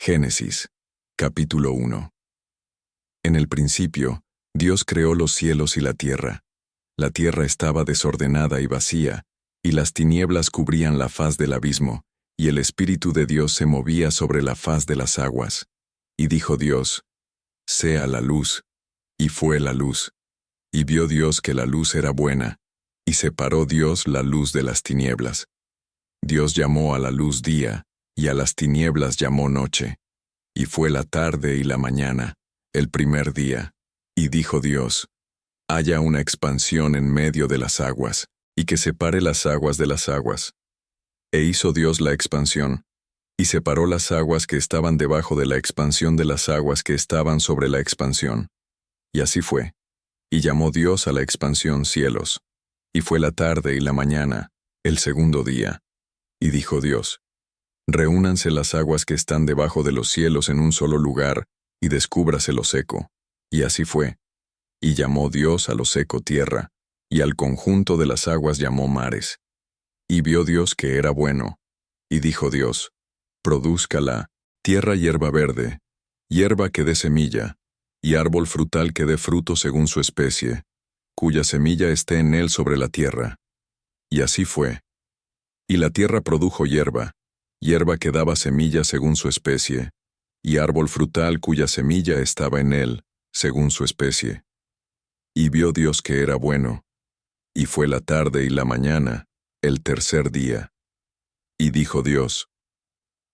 Génesis, capítulo 1. En el principio, Dios creó los cielos y la tierra. La tierra estaba desordenada y vacía, y las tinieblas cubrían la faz del abismo, y el Espíritu de Dios se movía sobre la faz de las aguas. Y dijo Dios: «Sea la luz». Y fue la luz. Y vio Dios que la luz era buena, y separó Dios la luz de las tinieblas. Dios llamó a la luz día, y a las tinieblas llamó noche. Y fue la tarde y la mañana, el primer día. Y dijo Dios: «Haya una expansión en medio de las aguas, y que separe las aguas de las aguas». E hizo Dios la expansión, y separó las aguas que estaban debajo de la expansión de las aguas que estaban sobre la expansión. Y así fue. Y llamó Dios a la expansión cielos. Y fue la tarde y la mañana, el segundo día. Y dijo Dios: «Reúnanse las aguas que están debajo de los cielos en un solo lugar, y descúbrase lo seco». Y así fue. Y llamó Dios a lo seco tierra, y al conjunto de las aguas llamó mares. Y vio Dios que era bueno. Y dijo Dios: «Produzca la tierra hierba verde, hierba que dé semilla, y árbol frutal que dé fruto según su especie, cuya semilla esté en él sobre la tierra». Y así fue. Y la tierra produjo hierba, hierba que daba semilla según su especie, y árbol frutal cuya semilla estaba en él, según su especie. Y vio Dios que era bueno. Y fue la tarde y la mañana, el tercer día. Y dijo Dios: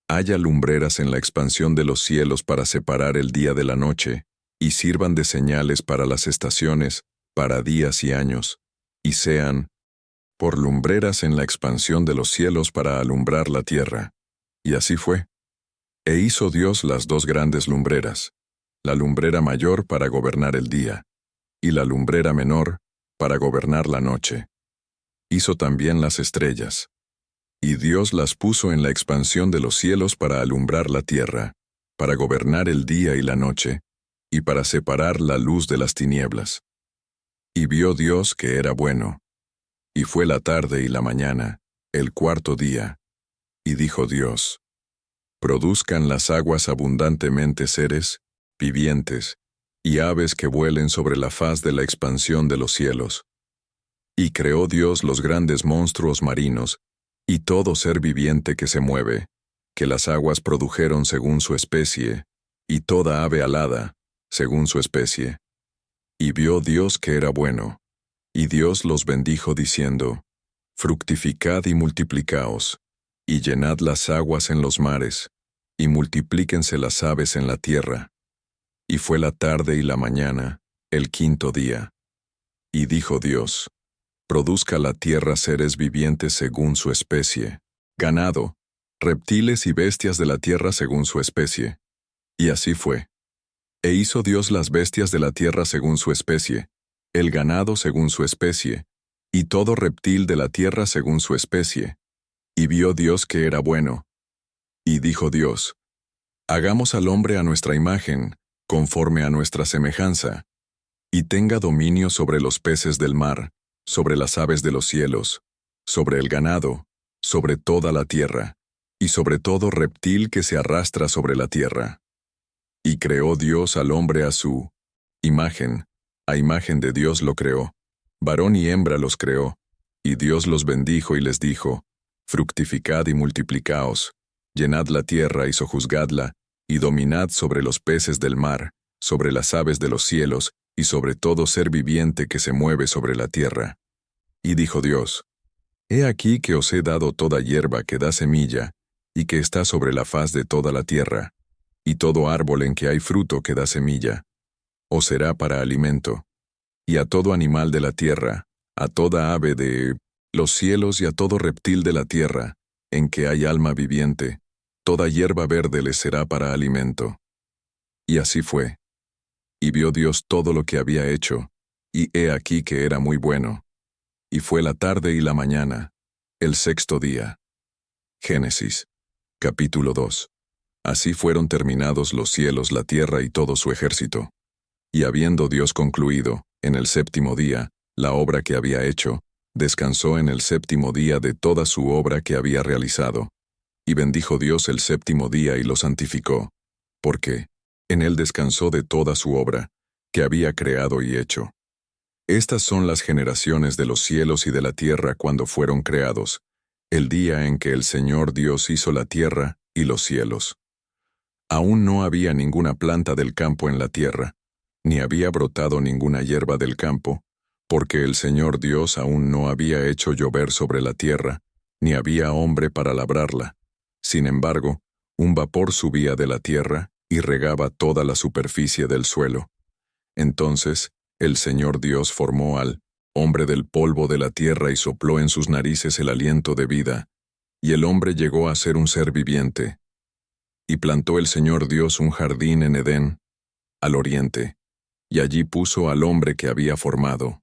«Haya lumbreras en la expansión de los cielos para separar el día de la noche, y sirvan de señales para las estaciones, para días y años, y sean por lumbreras en la expansión de los cielos para alumbrar la tierra». Y así fue. E hizo Dios las dos grandes lumbreras, la lumbrera mayor para gobernar el día, y la lumbrera menor para gobernar la noche. Hizo también las estrellas. Y Dios las puso en la expansión de los cielos para alumbrar la tierra, para gobernar el día y la noche, y para separar la luz de las tinieblas. Y vio Dios que era bueno. Y fue la tarde y la mañana, el cuarto día. Y dijo Dios: «Produzcan las aguas abundantemente seres vivientes, y aves que vuelen sobre la faz de la expansión de los cielos». Y creó Dios los grandes monstruos marinos, y todo ser viviente que se mueve, que las aguas produjeron según su especie, y toda ave alada, según su especie. Y vio Dios que era bueno. Y Dios los bendijo diciendo: «Fructificad y multiplicaos, y llenad las aguas en los mares, y multiplíquense las aves en la tierra». Y fue la tarde y la mañana, el quinto día. Y dijo Dios: «Produzca la tierra seres vivientes según su especie, ganado, reptiles y bestias de la tierra según su especie». Y así fue. E hizo Dios las bestias de la tierra según su especie, el ganado según su especie, y todo reptil de la tierra según su especie. Y vio Dios que era bueno. Y dijo Dios: «Hagamos al hombre a nuestra imagen, conforme a nuestra semejanza, y tenga dominio sobre los peces del mar, sobre las aves de los cielos, sobre el ganado, sobre toda la tierra, y sobre todo reptil que se arrastra sobre la tierra». Y creó Dios al hombre a su imagen, a imagen de Dios lo creó, varón y hembra los creó, y Dios los bendijo y les dijo: «Fructificad y multiplicaos, llenad la tierra y sojuzgadla, y dominad sobre los peces del mar, sobre las aves de los cielos, y sobre todo ser viviente que se mueve sobre la tierra». Y dijo Dios: «He aquí que os he dado toda hierba que da semilla, y que está sobre la faz de toda la tierra, y todo árbol en que hay fruto que da semilla, os será para alimento. Y a todo animal de la tierra, a toda ave de los cielos y a todo reptil de la tierra, en que hay alma viviente, toda hierba verde les será para alimento». Y así fue. Y vio Dios todo lo que había hecho, y he aquí que era muy bueno. Y fue la tarde y la mañana, el sexto día. Génesis, capítulo 2. Así fueron terminados los cielos, la tierra y todo su ejército. Y habiendo Dios concluido, en el séptimo día, la obra que había hecho, descansó en el séptimo día de toda su obra que había realizado. Y bendijo Dios el séptimo día y lo santificó, porque en él descansó de toda su obra, que había creado y hecho. Estas son las generaciones de los cielos y de la tierra cuando fueron creados, el día en que el Señor Dios hizo la tierra y los cielos. Aún no había ninguna planta del campo en la tierra, ni había brotado ninguna hierba del campo, porque el Señor Dios aún no había hecho llover sobre la tierra, ni había hombre para labrarla. Sin embargo, un vapor subía de la tierra y regaba toda la superficie del suelo. Entonces, el Señor Dios formó al hombre del polvo de la tierra y sopló en sus narices el aliento de vida, y el hombre llegó a ser un ser viviente. Y plantó el Señor Dios un jardín en Edén, al oriente, y allí puso al hombre que había formado.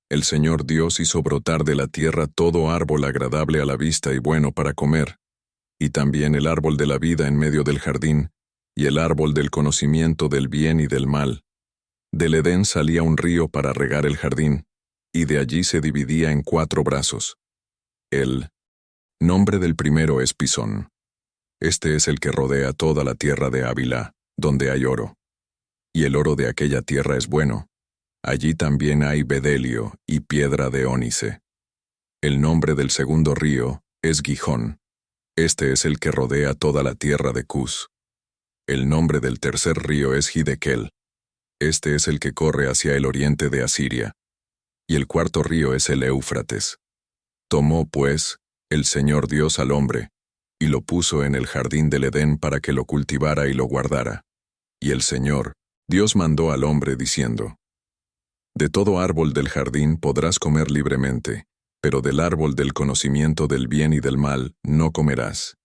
El Señor Dios hizo brotar de la tierra todo árbol agradable a la vista y bueno para comer, y también el árbol de la vida en medio del jardín, y el árbol del conocimiento del bien y del mal. Del Edén salía un río para regar el jardín, y de allí se dividía en 4 brazos. El nombre del primero es Pisón. Este es el que rodea toda la tierra de Ávila, donde hay oro. Y el oro de aquella tierra es bueno. Allí también hay bedelio y piedra de ónice. El nombre del segundo río es Gihón. Este es el que rodea toda la tierra de Cus. El nombre del tercer río es Hidekel. Este es el que corre hacia el oriente de Asiria. Y el cuarto río es el Éufrates. Tomó, pues, el Señor Dios al hombre, y lo puso en el jardín del Edén para que lo cultivara y lo guardara. Y el Señor, Dios mandó al hombre diciendo: De todo árbol del jardín podrás comer libremente, pero del árbol del conocimiento del bien y del mal no comerás,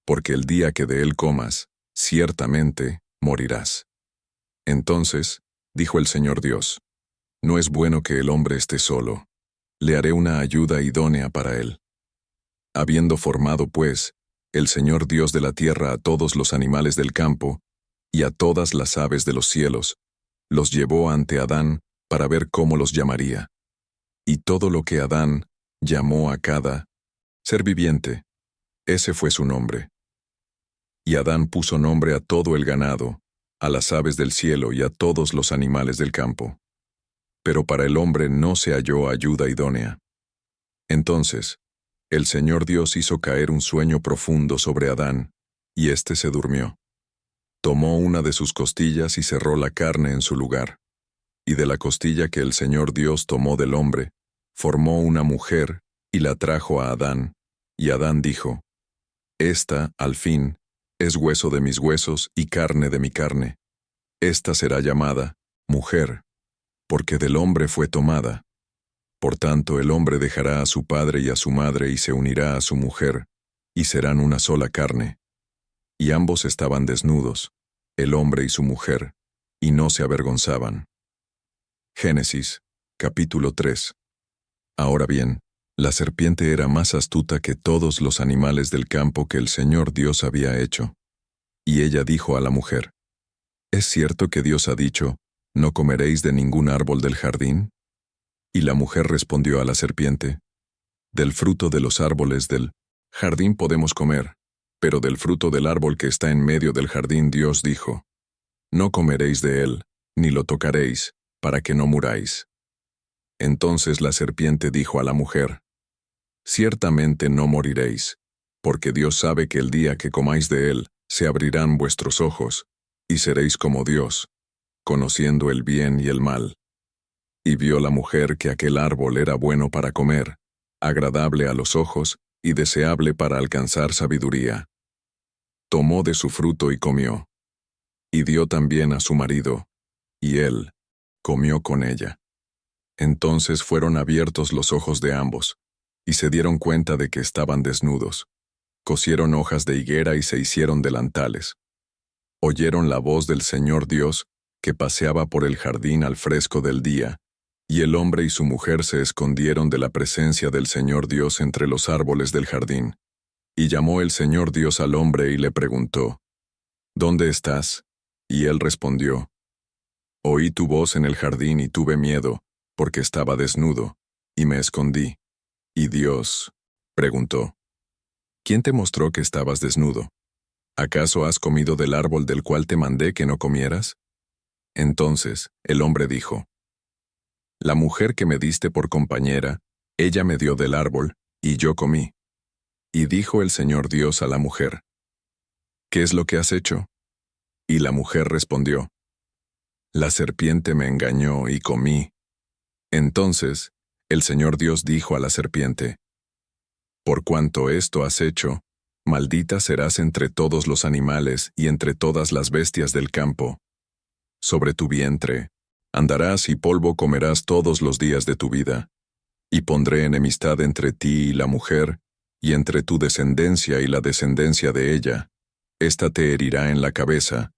porque el día que de él comas, ciertamente morirás. Entonces, dijo el Señor Dios: No es bueno que el hombre esté solo. Le haré una ayuda idónea para él. Habiendo formado, pues, el Señor Dios de la tierra a todos los animales del campo, y a todas las aves de los cielos, los llevó ante Adán para ver cómo los llamaría. Y todo lo que Adán llamó a cada ser viviente, ese fue su nombre. Y Adán puso nombre a todo el ganado, a las aves del cielo y a todos los animales del campo. Pero para el hombre no se halló ayuda idónea. Entonces, el Señor Dios hizo caer un sueño profundo sobre Adán, y éste se durmió. Tomó una de sus costillas y cerró la carne en su lugar. Y de la costilla que el Señor Dios tomó del hombre, formó una mujer y la trajo a Adán. Y Adán dijo: Esta, al fin, es hueso de mis huesos y carne de mi carne. Esta será llamada mujer, porque del hombre fue tomada. Por tanto, el hombre dejará a su padre y a su madre y se unirá a su mujer, y serán una sola carne. Y ambos estaban desnudos, el hombre y su mujer, y no se avergonzaban. Génesis, capítulo 3. Ahora bien, la serpiente era más astuta que todos los animales del campo que el Señor Dios había hecho. Y ella dijo a la mujer: ¿Es cierto que Dios ha dicho, no comeréis de ningún árbol del jardín? Y la mujer respondió a la serpiente: Del fruto de los árboles del jardín podemos comer, pero del fruto del árbol que está en medio del jardín Dios dijo: No comeréis de él, ni lo tocaréis, para que no muráis. Entonces la serpiente dijo a la mujer: Ciertamente no moriréis, porque Dios sabe que el día que comáis de él, se abrirán vuestros ojos, y seréis como Dios, conociendo el bien y el mal. Y vio la mujer que aquel árbol era bueno para comer, agradable a los ojos y deseable para alcanzar sabiduría. Tomó de su fruto y comió. Y dio también a su marido, y él comió con ella. Entonces fueron abiertos los ojos de ambos, y se dieron cuenta de que estaban desnudos. Cosieron hojas de higuera y se hicieron delantales. Oyeron la voz del Señor Dios, que paseaba por el jardín al fresco del día, y el hombre y su mujer se escondieron de la presencia del Señor Dios entre los árboles del jardín. Y llamó el Señor Dios al hombre y le preguntó: ¿Dónde estás? Y él respondió: Oí tu voz en el jardín y tuve miedo, porque estaba desnudo, y me escondí. Y Dios preguntó: ¿Quién te mostró que estabas desnudo? ¿Acaso has comido del árbol del cual te mandé que no comieras? Entonces el hombre dijo, La mujer que me diste por compañera, ella me dio del árbol, y yo comí. Y dijo el Señor Dios a la mujer, ¿Qué es lo que has hecho? Y la mujer respondió, La serpiente me engañó y comí. Entonces el Señor Dios dijo a la serpiente, Por cuanto esto has hecho, maldita serás entre todos los animales y entre todas las bestias del campo. Sobre tu vientre andarás y polvo comerás todos los días de tu vida. Y pondré enemistad entre ti y la mujer, y entre tu descendencia y la descendencia de ella. Ésta te herirá en la cabeza,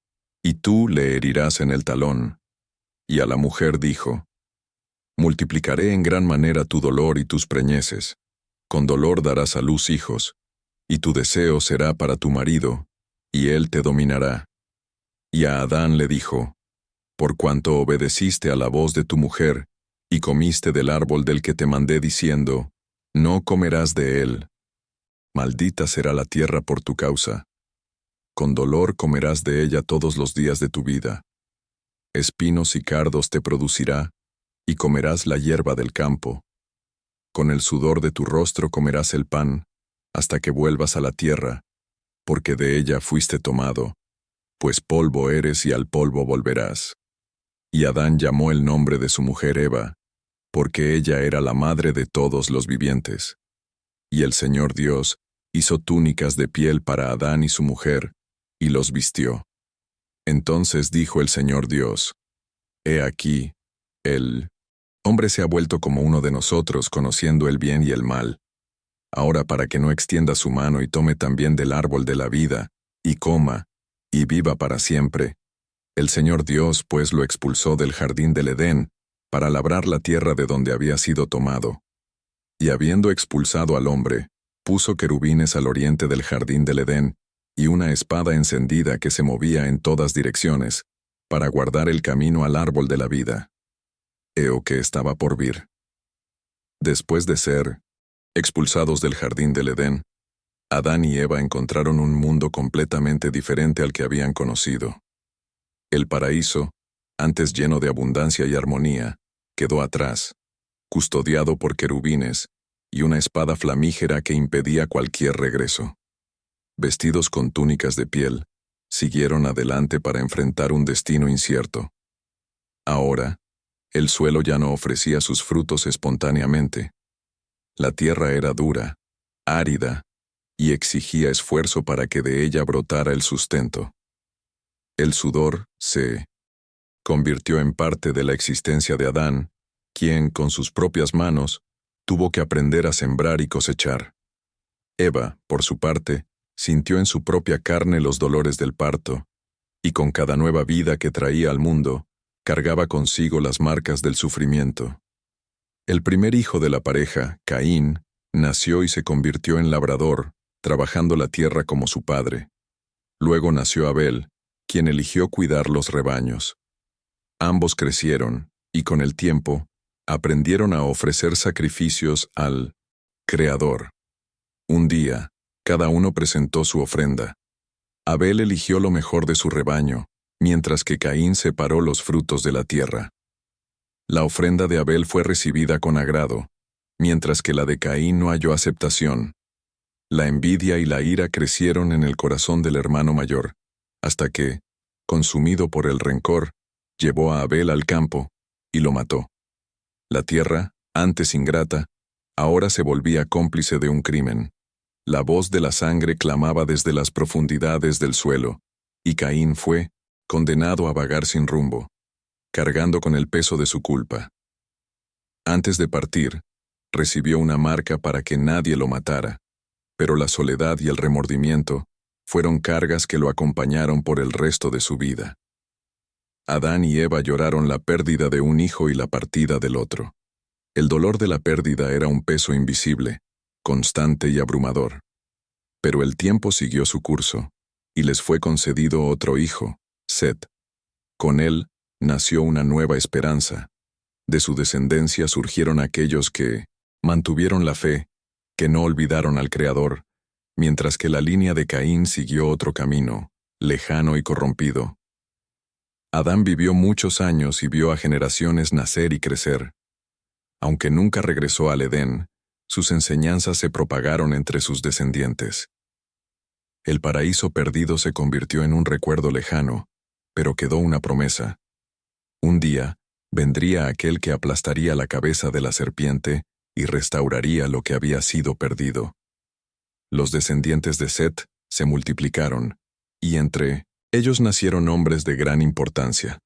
y tú le herirás en el talón. Y a la mujer dijo, Multiplicaré en gran manera tu dolor y tus preñeces. Con dolor darás a luz hijos, y tu deseo será para tu marido, y él te dominará. Y a Adán le dijo, Por cuanto obedeciste a la voz de tu mujer, y comiste del árbol del que te mandé diciendo, No comerás de él. Maldita será la tierra por tu causa. Con dolor comerás de ella todos los días de tu vida. Espinos y cardos te producirá, y comerás la hierba del campo. Con el sudor de tu rostro comerás el pan, hasta que vuelvas a la tierra, porque de ella fuiste tomado, pues polvo eres y al polvo volverás. Y Adán llamó el nombre de su mujer Eva, porque ella era la madre de todos los vivientes. Y el Señor Dios hizo túnicas de piel para Adán y su mujer, y los vistió. Entonces dijo el Señor Dios, He aquí, el hombre se ha vuelto como uno de nosotros, conociendo el bien y el mal. Ahora para que no extienda su mano y tome también del árbol de la vida, y coma, y viva para siempre. El Señor Dios pues lo expulsó del jardín del Edén, para labrar la tierra de donde había sido tomado. Y habiendo expulsado al hombre, puso querubines al oriente del jardín del Edén, y una espada encendida que se movía en todas direcciones, para guardar el camino al árbol de la vida. Heo que estaba por vir. Después de ser expulsados del jardín del Edén, Adán y Eva encontraron un mundo completamente diferente al que habían conocido. El paraíso, antes lleno de abundancia y armonía, quedó atrás, custodiado por querubines y una espada flamígera que impedía cualquier regreso. Vestidos con túnicas de piel, siguieron adelante para enfrentar un destino incierto. Ahora, el suelo ya no ofrecía sus frutos espontáneamente. La tierra era dura, árida, y exigía esfuerzo para que de ella brotara el sustento. El sudor se convirtió en parte de la existencia de Adán, quien, con sus propias manos, tuvo que aprender a sembrar y cosechar. Eva, por su parte, sintió en su propia carne los dolores del parto, y con cada nueva vida que traía al mundo, cargaba consigo las marcas del sufrimiento. El primer hijo de la pareja, Caín, nació y se convirtió en labrador, trabajando la tierra como su padre. Luego nació Abel, quien eligió cuidar los rebaños. Ambos crecieron, y con el tiempo, aprendieron a ofrecer sacrificios al Creador. Un día, cada uno presentó su ofrenda. Abel eligió lo mejor de su rebaño, mientras que Caín separó los frutos de la tierra. La ofrenda de Abel fue recibida con agrado, mientras que la de Caín no halló aceptación. La envidia y la ira crecieron en el corazón del hermano mayor, hasta que, consumido por el rencor, llevó a Abel al campo y lo mató. La tierra, antes ingrata, ahora se volvía cómplice de un crimen. La voz de la sangre clamaba desde las profundidades del suelo, y Caín fue condenado a vagar sin rumbo, cargando con el peso de su culpa. Antes de partir, recibió una marca para que nadie lo matara, pero la soledad y el remordimiento fueron cargas que lo acompañaron por el resto de su vida. Adán y Eva lloraron la pérdida de un hijo y la partida del otro. El dolor de la pérdida era un peso invisible, constante y abrumador. Pero el tiempo siguió su curso, y les fue concedido otro hijo, Set. Con él nació una nueva esperanza. De su descendencia surgieron aquellos que mantuvieron la fe, que no olvidaron al Creador, mientras que la línea de Caín siguió otro camino, lejano y corrompido. Adán vivió muchos años y vio a generaciones nacer y crecer. Aunque nunca regresó al Edén, sus enseñanzas se propagaron entre sus descendientes. El paraíso perdido se convirtió en un recuerdo lejano, pero quedó una promesa. Un día, vendría aquel que aplastaría la cabeza de la serpiente y restauraría lo que había sido perdido. Los descendientes de Set se multiplicaron, y entre ellos nacieron hombres de gran importancia.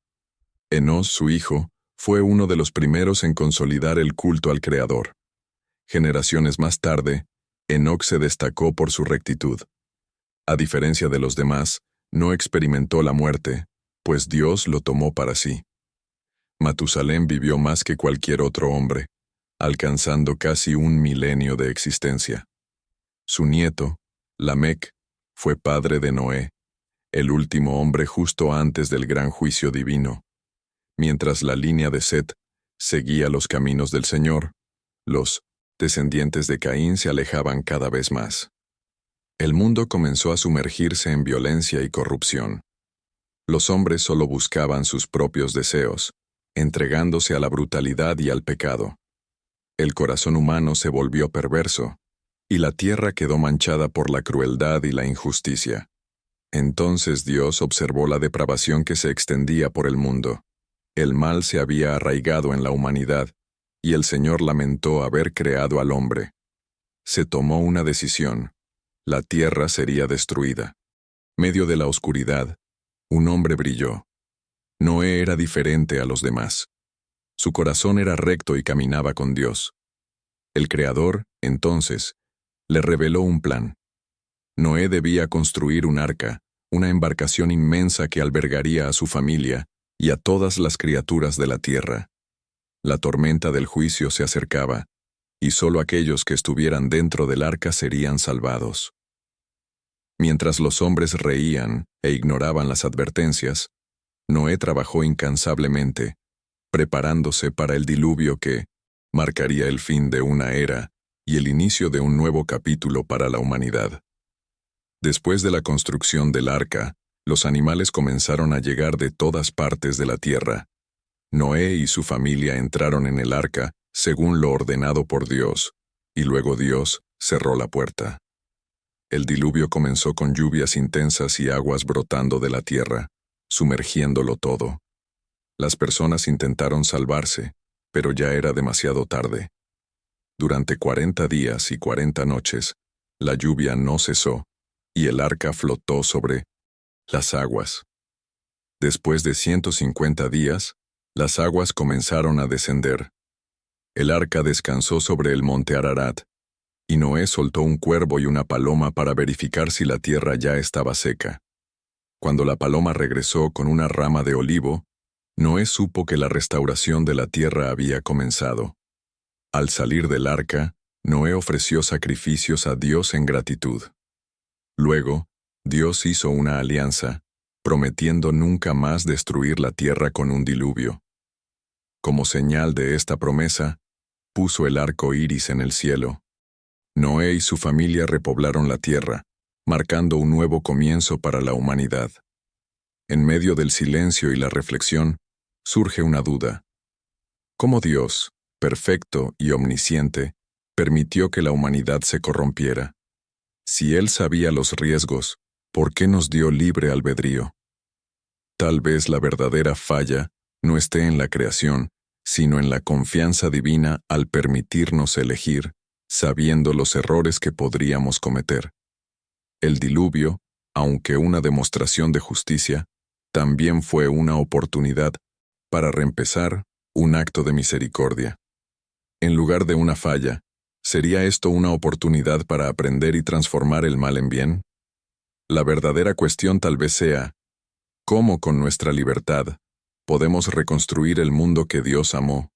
Enós, su hijo, fue uno de los primeros en consolidar el culto al Creador. Generaciones más tarde, Enoc se destacó por su rectitud. A diferencia de los demás, no experimentó la muerte, pues Dios lo tomó para sí. Matusalén vivió más que cualquier otro hombre, alcanzando casi 1 milenio de existencia. Su nieto, Lamec, fue padre de Noé, el último hombre justo antes del gran juicio divino. Mientras la línea de Set seguía los caminos del Señor, los descendientes de Caín se alejaban cada vez más. El mundo comenzó a sumergirse en violencia y corrupción. Los hombres solo buscaban sus propios deseos, entregándose a la brutalidad y al pecado. El corazón humano se volvió perverso, y la tierra quedó manchada por la crueldad y la injusticia. Entonces Dios observó la depravación que se extendía por el mundo. El mal se había arraigado en la humanidad, y el Señor lamentó haber creado al hombre. Se tomó una decisión. La tierra sería destruida. Medio de la oscuridad, un hombre brilló. Noé era diferente a los demás. Su corazón era recto y caminaba con Dios. El Creador, entonces, le reveló un plan. Noé debía construir un arca, una embarcación inmensa que albergaría a su familia y a todas las criaturas de la tierra. La tormenta del juicio se acercaba, y solo aquellos que estuvieran dentro del arca serían salvados. Mientras los hombres reían e ignoraban las advertencias, Noé trabajó incansablemente, preparándose para el diluvio que marcaría el fin de una era y el inicio de un nuevo capítulo para la humanidad. Después de la construcción del arca, los animales comenzaron a llegar de todas partes de la tierra. Noé y su familia entraron en el arca según lo ordenado por Dios, y luego Dios cerró la puerta. El diluvio comenzó con lluvias intensas y aguas brotando de la tierra, sumergiéndolo todo. Las personas intentaron salvarse, pero ya era demasiado tarde. Durante 40 días y 40 noches, la lluvia no cesó, y el arca flotó sobre las aguas. Después de 150 días, las aguas comenzaron a descender. El arca descansó sobre el monte Ararat, y Noé soltó un cuervo y una paloma para verificar si la tierra ya estaba seca. Cuando la paloma regresó con una rama de olivo, Noé supo que la restauración de la tierra había comenzado. Al salir del arca, Noé ofreció sacrificios a Dios en gratitud. Luego, Dios hizo una alianza, prometiendo nunca más destruir la tierra con un diluvio. Como señal de esta promesa, puso el arco iris en el cielo. Noé y su familia repoblaron la tierra, marcando un nuevo comienzo para la humanidad. En medio del silencio y la reflexión, surge una duda. ¿Cómo Dios, perfecto y omnisciente, permitió que la humanidad se corrompiera? Si Él sabía los riesgos, ¿por qué nos dio libre albedrío? Tal vez la verdadera falla no esté en la creación, sino en la confianza divina al permitirnos elegir, sabiendo los errores que podríamos cometer. El diluvio, aunque una demostración de justicia, también fue una oportunidad para reempezar, un acto de misericordia. En lugar de una falla, ¿sería esto una oportunidad para aprender y transformar el mal en bien? La verdadera cuestión tal vez sea, ¿cómo con nuestra libertad podemos reconstruir el mundo que Dios amó?